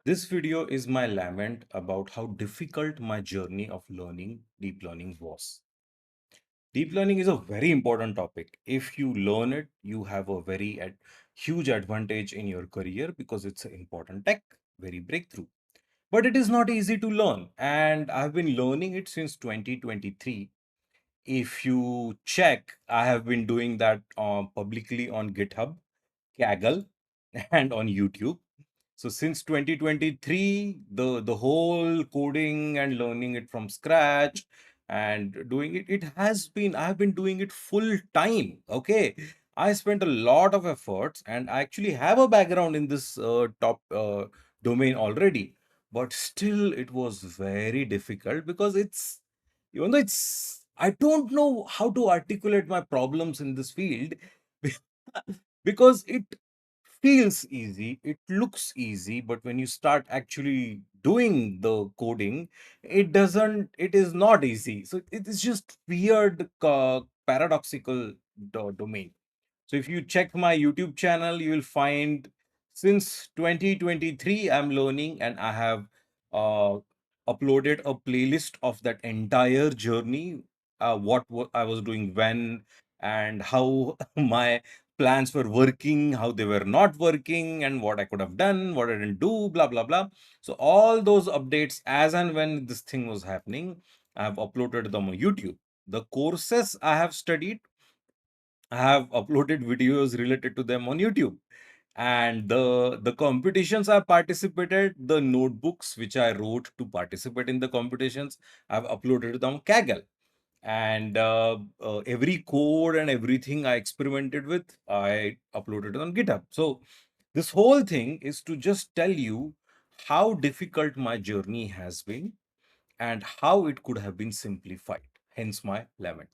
This video is my lament about how difficult my journey of learning deep learning was. Deep learning is a very important topic. If you learn it, you have a huge advantage in your career because it's an important tech, very breakthrough. But it is not easy to learn, and I've been learning it since 2023. If you check, I have been doing that publicly on GitHub, Kaggle, and on YouTube. So since 2023, the whole coding and learning it from scratch and doing it, I've been doing it full time. Okay. I spent a lot of efforts and I actually have a background in this top domain already, but still it was very difficult because even though I don't know how to articulate my problems in this field because it feels easy, it looks easy, but when you start actually doing the coding, it is not easy. So it is just weird, paradoxical domain. So if you check my YouTube channel, you will find since 2023, I'm learning and I have uh, uploaded a playlist of that entire journey, I was doing when and how my plans were working, how they were not working, and what I could have done, what I didn't do, blah, blah, blah. So all those updates as and when this thing was happening, I have uploaded them on YouTube. The courses I have studied, I have uploaded videos related to them on YouTube. And the competitions I participated, the notebooks which I wrote to participate in the competitions, I've uploaded them on Kaggle. And every code and everything I experimented with, I uploaded it on GitHub. So this whole thing is to just tell you how difficult my journey has been and how it could have been simplified. Hence my lament.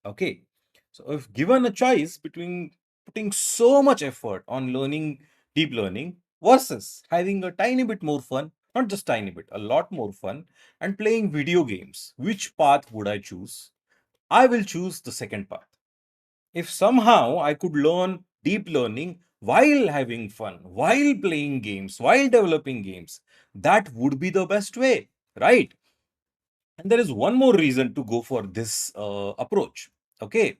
Okay. So if given a choice between putting so much effort on learning deep learning versus having a tiny bit more fun, not just tiny bit, a lot more fun, and playing video games, which path would I choose? I will choose the second path. If somehow I could learn deep learning while having fun, while playing games, while developing games, that would be the best way, right? And there is one more reason to go for this approach. Okay.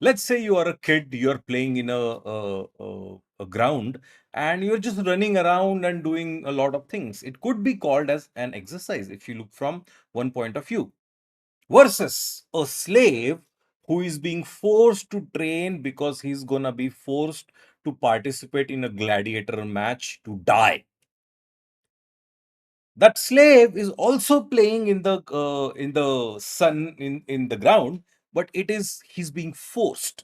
Let's say you are a kid, you are playing in a ground and you're just running around and doing a lot of things. It could be called as an exercise if you look from one point of view, versus a slave who is being forced to train because he's gonna be forced to participate in a gladiator match to die. That slave is also playing in the sun, in the ground, but he's being forced.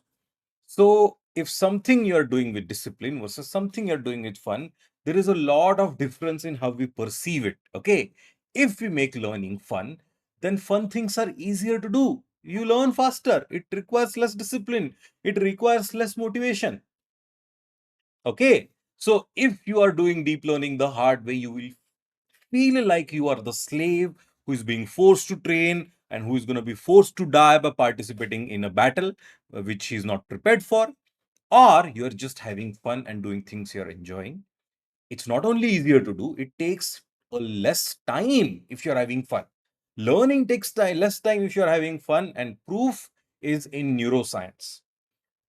So if something you're doing with discipline versus something you're doing with fun, there is a lot of difference in how we perceive it. Okay. If we make learning fun, then fun things are easier to do. You learn faster. It requires less discipline. It requires less motivation. Okay. So if you are doing deep learning the hard way, you will feel like you are the slave who is being forced to train and who is going to be forced to die by participating in a battle which he is not prepared for, or you're just having fun and doing things you're enjoying. It's not only easier to do, it takes a less time if you're having fun. Learning takes less time if you're having fun, and proof is in neuroscience.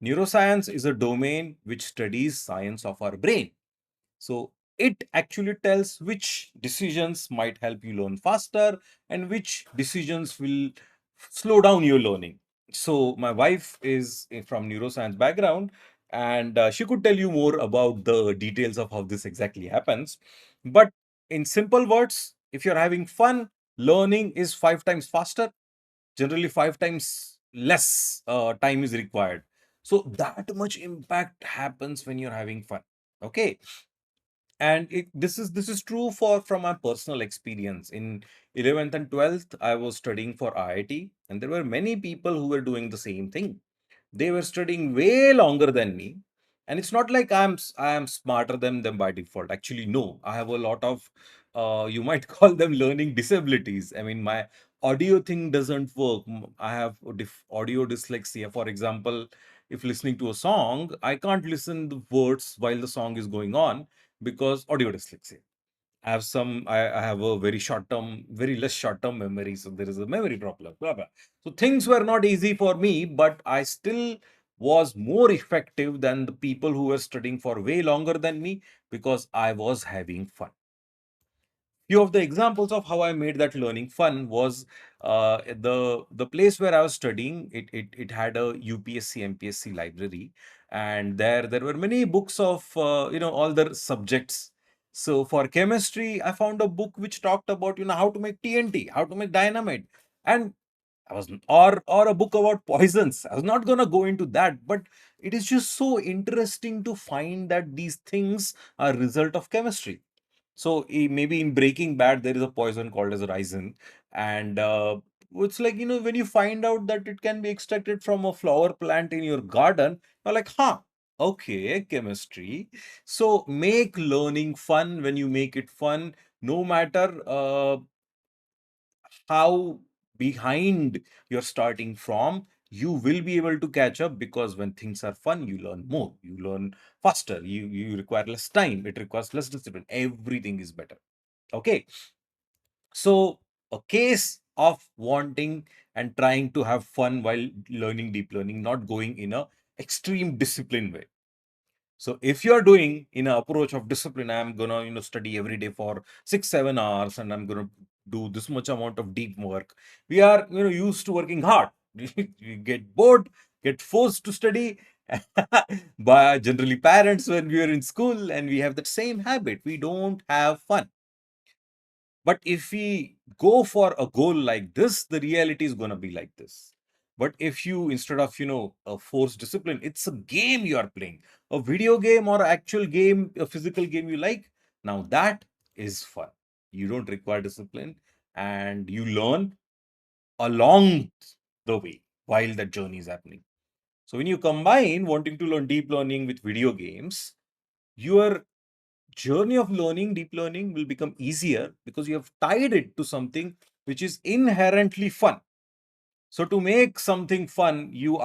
Neuroscience is a domain which studies science of our brain. So it actually tells which decisions might help you learn faster and which decisions will slow down your learning. So my wife is from neuroscience background, and she could tell you more about the details of how this exactly happens. But in simple words, if you're having fun, learning is 5 times faster. Generally, 5 times less time is required. So that much impact happens when you're having fun. Okay. And this is true for from my personal experience. In 11th and 12th, I was studying for IIT, and there were many people who were doing the same thing. They were studying way longer than me, and it's not like I am smarter than them by default. Actually, no, I have a lot of you might call them learning disabilities. I mean, my audio thing doesn't work. I have audio dyslexia. For example, if listening to a song, I can't listen the words while the song is going on because audio dyslexia. I have a very short term, very less short term memory. So there is a memory problem. Blah, blah. So things were not easy for me, but I still was more effective than the people who were studying for way longer than me because I was having fun. Few of the examples of how I made that learning fun was the place where I was studying. It had a UPSC MPSC library, and there were many books of all the subjects. So for chemistry, I found a book which talked about how to make TNT, how to make dynamite, and I was or a book about poisons. I was not gonna go into that, but it is just so interesting to find that these things are result of chemistry. So maybe in Breaking Bad, there is a poison called as ricin, and it's like when you find out that it can be extracted from a flower plant in your garden, you're like, huh, okay, chemistry. So make learning fun. When you make it fun, no matter how behind you're starting from, you will be able to catch up because when things are fun, you learn more, you learn faster, you require less time, it requires less discipline, everything is better. Okay, so a case of wanting and trying to have fun while learning deep learning, not going in a extreme discipline way. So if you're doing in an approach of discipline, I'm gonna study every day for 6 7 hours, and I'm gonna do this much amount of deep work. We are used to working hard. We get bored, get forced to study by generally parents when we are in school, and we have that same habit. We don't have fun. But if we go for a goal like this, the reality is going to be like this. But if you, instead of, a forced discipline, it's a game you are playing, a video game or actual game, a physical game you like, now that is fun. You don't require discipline and you learn along the way while that journey is happening. So when you combine wanting to learn deep learning with video games, your journey of learning deep learning will become easier because you have tied it to something which is inherently fun. So to make something fun, you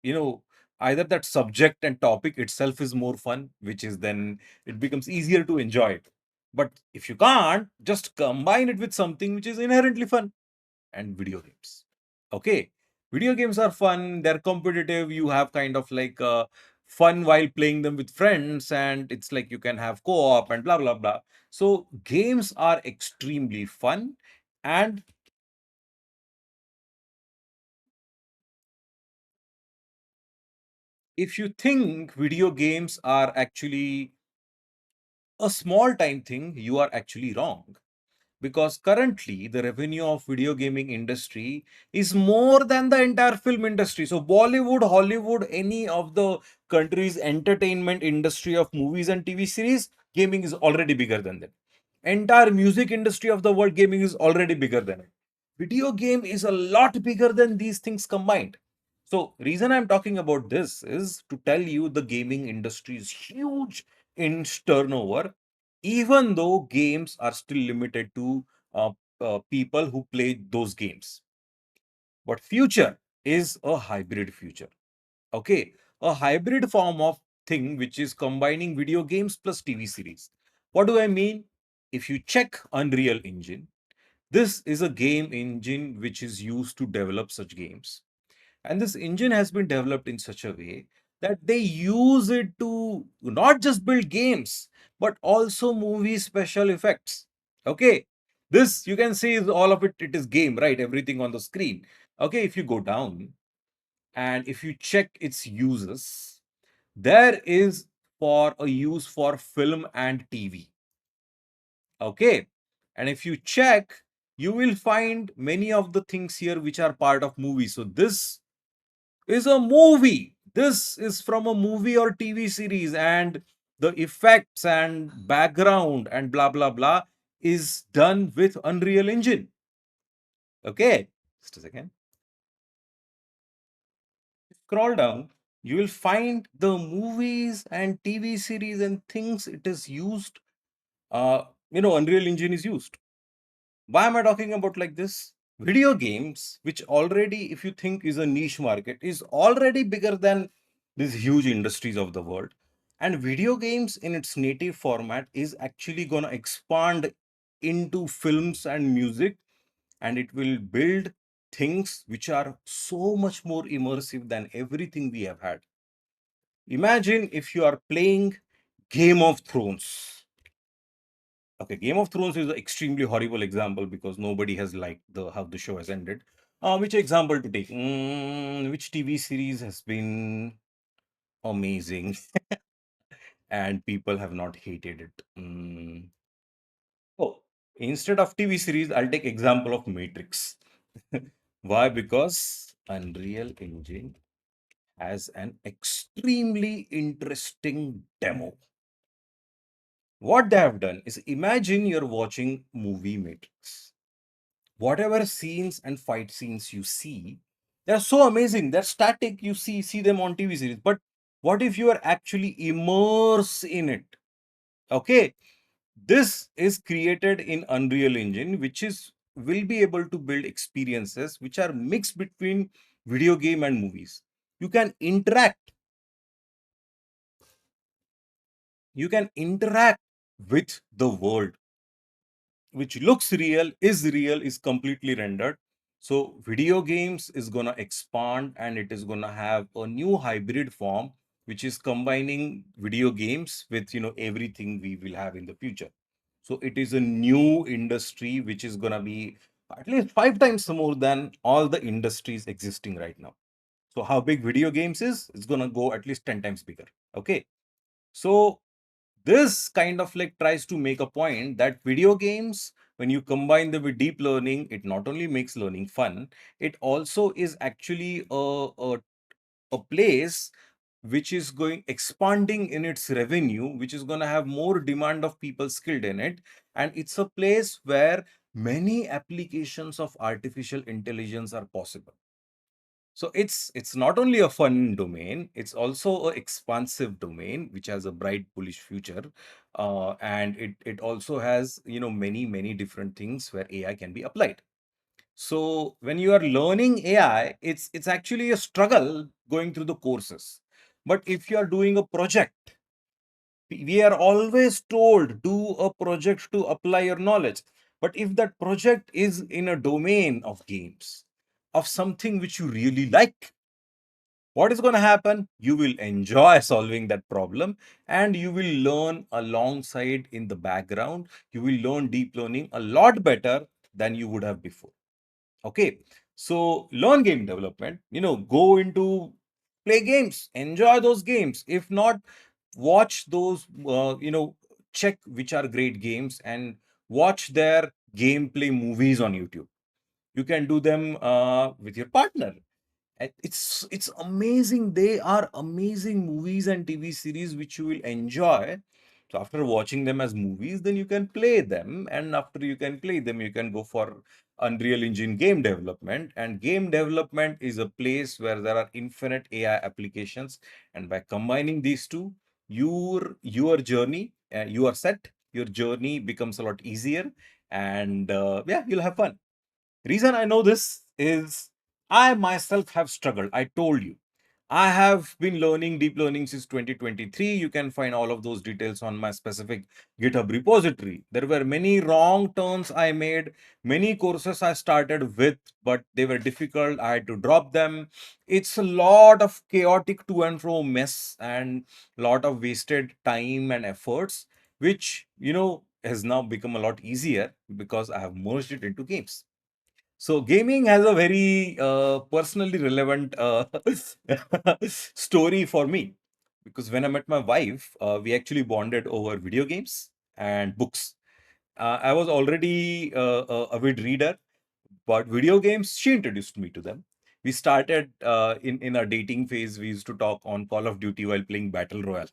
you know either that subject and topic itself is more fun, which is then it becomes easier to enjoy it. But if you can't, just combine it with something which is inherently fun, and video games. Okay. Video games are fun, they're competitive, you have kind of like fun while playing them with friends, and it's like you can have co-op and blah blah blah. So games are extremely fun. And if you think video games are actually a small time thing, you are actually wrong. Because currently the revenue of video gaming industry is more than the entire film industry. So Bollywood, Hollywood, any of the country's entertainment industry of movies and TV series, gaming is already bigger than them. Entire music industry of the world, gaming is already bigger than it. Video game is a lot bigger than these things combined. So reason I'm talking about this is to tell you the gaming industry is huge in turnover, even though games are still limited to uh, people who play those games. But future is a hybrid future. Okay, a hybrid form of thing which is combining video games plus TV series. What do I mean? If you check Unreal Engine, this is a game engine which is used to develop such games. And this engine has been developed in such a way that they use it to not just build games, but also movie special effects. Okay. This you can see is all of it, it is game, right? Everything on the screen. Okay, if you go down and if you check its uses, there is for a use for film and TV. Okay. And if you check, you will find many of the things here which are part of movies. So this is a movie. This is from a movie or TV series, and the effects and background and blah blah blah is done with Unreal Engine. Okay, just a second. Scroll down, you will find the movies and TV series and things it is used. Unreal Engine is used. Why am I talking about like this? Video games, which already, if you think is a niche market, is already bigger than these huge industries of the world. And video games in its native format is actually going to expand into films and music, and it will build things which are so much more immersive than everything we have had. Imagine if you are playing Game of Thrones. Okay, Game of Thrones is an extremely horrible example because nobody has liked the how the show has ended. Which example to take? Which TV series has been amazing and people have not hated it? Oh, instead of TV series, I'll take example of Matrix. Why? Because Unreal Engine has an extremely interesting demo. What they have done is, imagine you're watching movie Matrix. Whatever scenes and fight scenes you see, they're so amazing. They're static. You see them on TV series. But what if you are actually immersed in it? Okay, this is created in Unreal Engine, which is will be able to build experiences which are mixed between video game and movies. You can interact. You can interact with the world, which looks real, is completely rendered. So video games is going to expand, and it is going to have a new hybrid form, which is combining video games with everything we will have in the future. So it is a new industry which is going to be at least 5 times more than all the industries existing right now. So how big video games is, it's going to go at least 10 times bigger. Okay, so this kind of like tries to make a point that video games, when you combine them with deep learning, it not only makes learning fun, it also is actually a place which is going expanding in its revenue, which is going to have more demand of people skilled in it. And it's a place where many applications of artificial intelligence are possible. So it's not only a fun domain, it's also an expansive domain which has a bright, bullish future, and it also has many different things where AI can be applied. So when you are learning AI, it's actually a struggle going through the courses. But if you are doing a project, we are always told do a project to apply your knowledge. But if that project is in a domain of games, of something which you really like, what is going to happen? You will enjoy solving that problem, and you will learn alongside in the background. You will learn deep learning a lot better than you would have before. Okay, so learn game development, go into play games, enjoy those games. If not, watch those, check which are great games and watch their gameplay movies on YouTube. You can do them with your partner. It's amazing. They are amazing movies and TV series which you will enjoy. So after watching them as movies, then you can play them, and after you can play them, you can go for Unreal Engine game development. And game development is a place where there are infinite AI applications, and by combining these two, your journey, you are set. Your journey becomes a lot easier, and yeah, you'll have fun. Reason I know this is I myself have struggled. I told you. I have been learning deep learning since 2023. You can find all of those details on my specific GitHub repository. There were many wrong turns I made, many courses I started with, but they were difficult. I had to drop them. It's a lot of chaotic to and fro mess and lot of wasted time and efforts, which, has now become a lot easier because I have merged it into games. So gaming has a very personally relevant story for me, because when I met my wife, we actually bonded over video games and books. I was already a avid reader, but video games, she introduced me to them. We started in our dating phase. We used to talk on Call of Duty while playing Battle Royale.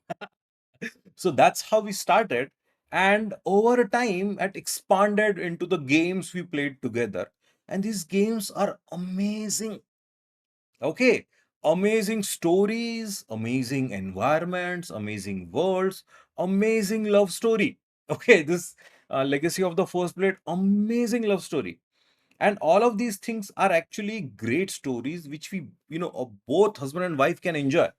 So that's how we started. And over time, it expanded into the games we played together. And these games are amazing. Okay. Amazing stories, amazing environments, amazing worlds, amazing love story. Okay. This Legacy of the First Blade, amazing love story. And all of these things are actually great stories which we, both husband and wife can enjoy.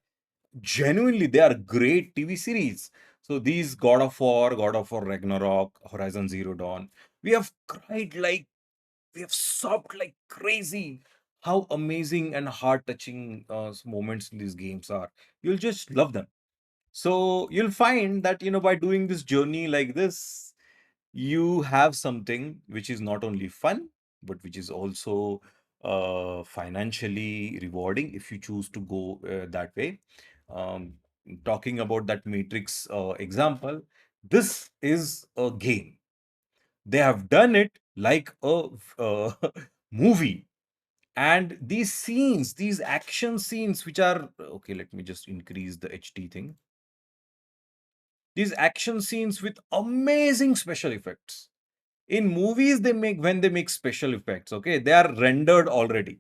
genuinely they are great TV series. So these God of War Ragnarok, Horizon Zero Dawn, we have cried like we have sobbed like crazy. How amazing and heart-touching moments in these games are. You'll just love them. So you'll find that by doing this journey like this, you have something which is not only fun, but which is also financially rewarding if you choose to go that way. Um, Talking about that Matrix example, this is a game. They have done it like a movie. And these scenes, these action scenes, which are okay, let me just increase the HD thing. These action scenes with amazing special effects. In movies, when they make special effects, okay, they are rendered already.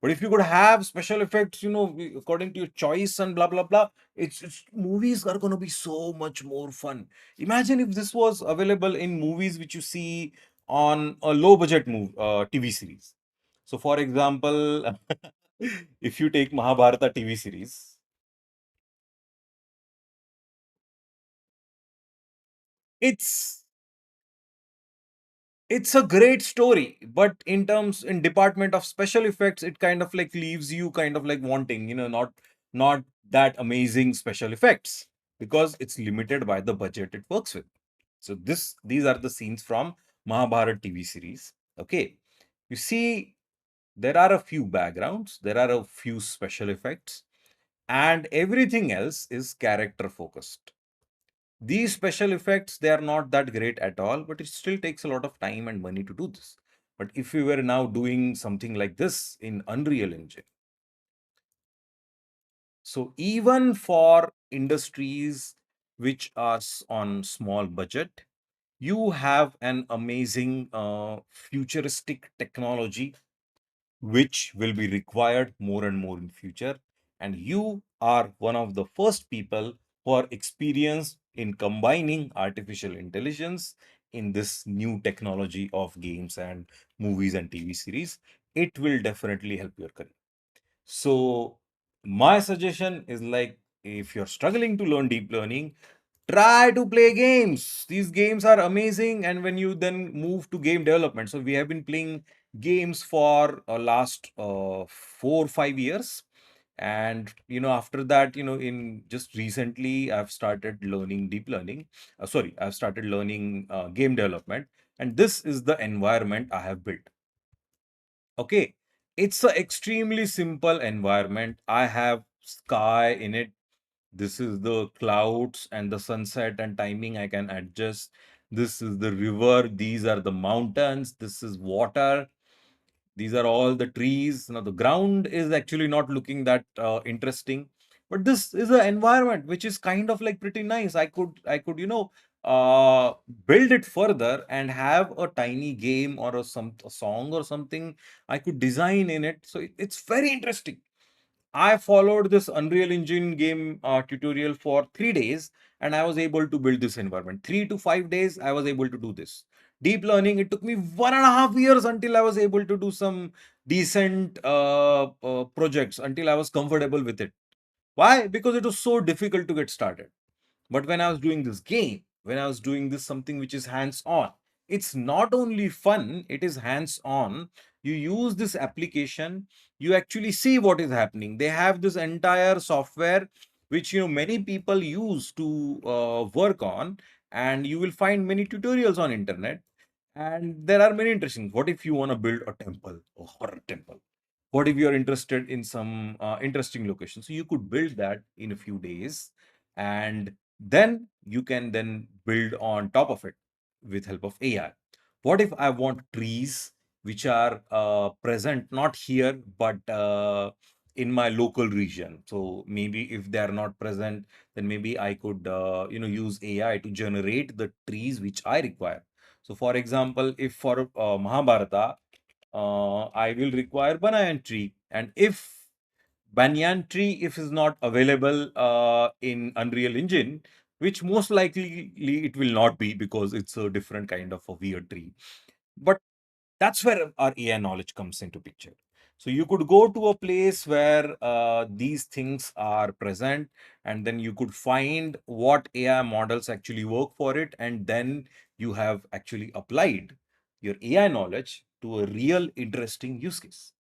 But if you could have special effects, according to your choice and blah blah blah, it's movies are gonna be so much more fun. Imagine if this was available in movies which you see on a low budget TV series. So, for example, if you take Mahabharata TV series, it's it's a great story, but in department of special effects, it kind of like leaves you kind of like wanting, not that amazing special effects, because it's limited by the budget it works with. So these are the scenes from Mahabharat TV series. Okay, you see, there are a few backgrounds, there are a few special effects, and everything else is character focused. These special effects, they are not that great at all, but it still takes a lot of time and money to do this. But if we were now doing something like this in Unreal Engine, so even for industries which are on small budget, you have an amazing futuristic technology which will be required more and more in future, and you are one of the first people who are experienced in combining artificial intelligence in this new technology of games and movies and TV series. It will definitely help your career. So my suggestion is, like, if you're struggling to learn deep learning, try to play games. These games are amazing. And when you then move to game development, so we have been playing games for last 4 or 5 years. And after that, in just recently, I've started learning deep learning. Sorry, I've started learning game development. And this is the environment I have built. Okay, it's a extremely simple environment. I have sky in it. This is the clouds and the sunset and timing I can adjust. This is the river. These are the mountains. This is water. These are all the trees. Now, the ground is actually not looking that interesting, but this is an environment which is kind of like pretty nice. I could, build it further and have a tiny game or a song or something I could design in it. So it's very interesting. I followed this Unreal Engine game tutorial for 3 days, and I was able to build this environment. 3 to 5 days, I was able to do this. Deep learning, it took me 1.5 years until I was able to do some decent projects, until I was comfortable with it. Why? Because it was so difficult to get started. But when I was doing this game, when I was doing this something which is hands on, it's not only fun, it is hands on. You use this application, you actually see what is happening. They have this entire software which many people use to work on, and you will find many tutorials on internet. And there are many interesting. What if you want to build a temple, a horror temple? What if you're interested in some interesting location? So you could build that in a few days, and then you can then build on top of it with help of AI. What if I want trees which are present not here but in my local region? So maybe if they are not present, then maybe I could use AI to generate the trees which I require. So for example, if for Mahabharata, I will require banyan tree. And if banyan tree if is not available in Unreal Engine, which most likely it will not be because it's a different kind of a weird tree. But that's where our AI knowledge comes into picture. So you could go to a place where these things are present, and then you could find what AI models actually work for it, and then you have actually applied your AI knowledge to a real interesting use case.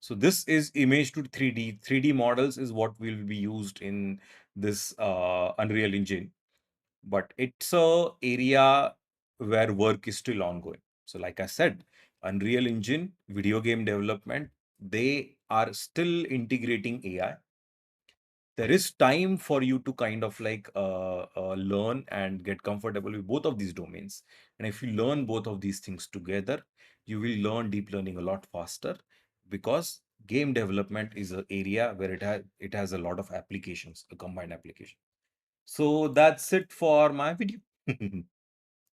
So this is image to 3D. 3D models is what will be used in this Unreal Engine, but it's a area where work is still ongoing. So like I said, Unreal Engine, video game development, they are still integrating AI. There is time for you to kind of like learn and get comfortable with both of these domains. And if you learn both of these things together, you will learn deep learning a lot faster, because game development is an area where it has a lot of applications, a combined application. So that's it for my video.